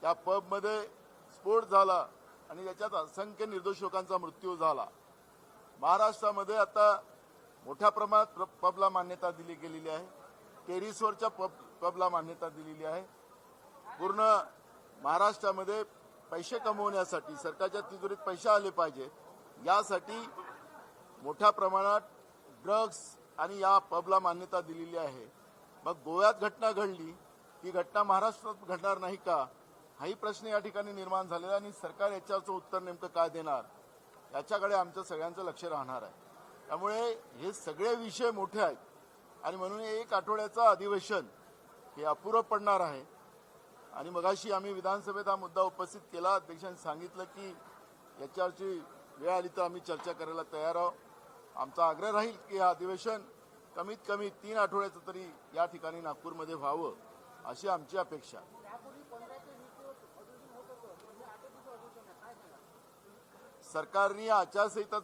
त्या पबमध्ये स्फोट झाला आणि त्याच्यात असंख्य निर्दोष लोकांचा मृत्यू झाला। महाराष्ट्रामध्ये आता मोठ्या प्रमाणात पबला मान्यता दिली गेलेली आहे। टेरिसवरच्या पबला मान्यता दिलेली आहे। पूर्ण महाराष्ट्रामध्ये पैसे कमवण्यासाठी सरकारच्या तिजोरीत पैसे आले पाहिजे यासाठी मोठ्या प्रमाणात ड्रग्स आणि या पबला मान्यता दिलेली आहे। मग गोव्यात घटना घडली, ती घटना महाराष्ट्रात घडणार नाही का, हाही प्रश्न या ठिकाणी निर्माण झालेला आणि सरकार याच्याचं उत्तर नेमकं काय देणार याच्याकडे आमचं सगळ्यांचं लक्ष राहणार आहे। त्यामुळे हे सगळे विषय मोठे आहेत आणि म्हणून एक आठवड्याचं अधिवेशन हे अपुरं पडणार आहे। आणि मगाशी आम्ही विधानसभेत हा मुद्दा उपस्थित केला, अध्यक्षांनी सांगितलं की याच्यावरची वेळ आली तर आम्ही चर्चा करायला तयार आहोत। आमचा आग्रह राहील की हा अधिवेशन कमीत कमी 3 आठवड्याचं तरी या ठिकाणी नागपूरमध्ये व्हावं अशी आमची अपेक्षा। सरकारने आचारसंहिता